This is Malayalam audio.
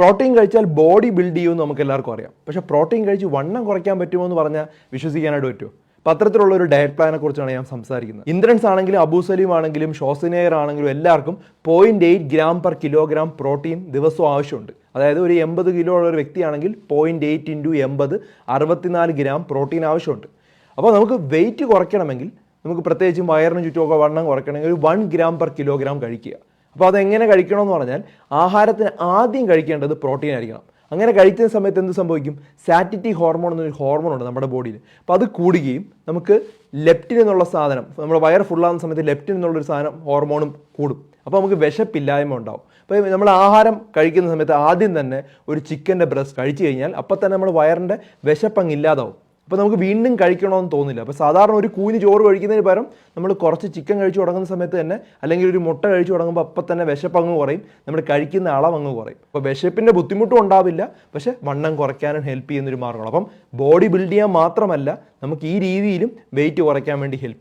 പ്രോട്ടീൻ കഴിച്ചാൽ ബോഡി ബിൽഡ് ചെയ്യുമെന്ന് നമുക്ക് എല്ലാവർക്കും അറിയാം. പക്ഷേ പ്രോട്ടീൻ കഴിച്ച് വണ്ണം കുറയ്ക്കാൻ പറ്റുമോ എന്ന് പറഞ്ഞാൽ വിശ്വസിക്കാനായിട്ട് പറ്റുമോ? അപ്പോൾ അത്തരത്തിലുള്ള ഒരു ഡയറ്റ് പ്ലാനെ കുറിച്ചാണ് ഞാൻ സംസാരിക്കുന്നത്. ഇന്ദ്രൻസ് ആണെങ്കിലും അബു സലീം ആണെങ്കിലും ഷോസിനെയർ ആണെങ്കിലും എല്ലാവർക്കും 0.8 ഗ്രാം പെർ കിലോഗ്രാം പ്രോട്ടീൻ ദിവസവും ആവശ്യമുണ്ട്. അതായത് ഒരു 80 കിലോ ഉള്ള ഒരു വ്യക്തിയാണെങ്കിൽ 0.8 ഇൻറ്റു 80 64 ഗ്രാം പ്രോട്ടീൻ ആവശ്യമുണ്ട്. അപ്പോൾ നമുക്ക് വെയിറ്റ് കുറയ്ക്കണമെങ്കിൽ, നമുക്ക് പ്രത്യേകിച്ചും വയറിന് ചുറ്റുമൊക്കെ വണ്ണം കുറയ്ക്കണമെങ്കിൽ ഒരു 1 ഗ്രാം പെർ കിലോഗ്രാം കഴിക്കുക. അപ്പോൾ അതെങ്ങനെ കഴിക്കണമെന്ന് പറഞ്ഞാൽ ആഹാരത്തിന് ആദ്യം കഴിക്കേണ്ടത് പ്രോട്ടീൻ ആയിരിക്കണം. അങ്ങനെ കഴിക്കുന്ന സമയത്ത് എന്ത് സംഭവിക്കും? സാറ്റിറ്റി ഹോർമോൺ എന്നൊരു ഹോർമോൺ ഉണ്ട് നമ്മുടെ ബോഡിയിൽ. അപ്പോൾ അത് കൂടുകയും നമുക്ക് ലെപ്റ്റിൻ എന്നുള്ള സാധനം, നമ്മുടെ വയർ ഫുള്ളാകുന്ന സമയത്ത് ലെപ്റ്റിൻ എന്നുള്ളൊരു സാധനം ഹോർമോണും കൂടും. അപ്പോൾ നമുക്ക് വിശപ്പില്ലായ്മ ഉണ്ടാവും. അപ്പോൾ നമ്മൾ ആഹാരം കഴിക്കുന്ന സമയത്ത് ആദ്യം തന്നെ ഒരു ചിക്കൻ്റെ ബ്രസ്റ്റ് കഴിച്ചു കഴിഞ്ഞാൽ അപ്പോൾ തന്നെ നമ്മുടെ വയറിൻ്റെ വിശപ്പങ്ങ് ഇല്ലാതാവും. അപ്പോൾ നമുക്ക് വീണ്ടും കഴിക്കണമെന്ന് തോന്നില്ല. അപ്പോൾ സാധാരണ ഒരു കൂനി ചോറ് കഴിക്കുന്നതിന് പകരം നമ്മൾ കുറച്ച് ചിക്കൻ കഴിച്ചു തുടങ്ങുന്ന സമയത്ത് തന്നെ, അല്ലെങ്കിൽ ഒരു മുട്ട കഴിച്ചു തുടങ്ങുമ്പോൾ അപ്പം തന്നെ വിശപ്പങ്ങ് കുറയും, നമ്മൾ കഴിക്കുന്ന അളവങ്ങ് കുറയും. അപ്പോൾ വിശപ്പിൻ്റെ ബുദ്ധിമുട്ടും ഉണ്ടാവില്ല, പക്ഷേ വണ്ണം കുറയ്ക്കാനും ഹെൽപ്പ് ചെയ്യുന്നൊരു മാർഗ്ഗമാണ്. അപ്പം ബോഡി ബിൽഡ് ചെയ്യാൻ മാത്രമല്ല, നമുക്ക് ഈ രീതിയിലും വെയിറ്റ് കുറയ്ക്കാൻ വേണ്ടി ഹെൽപ്പ് ചെയ്യും.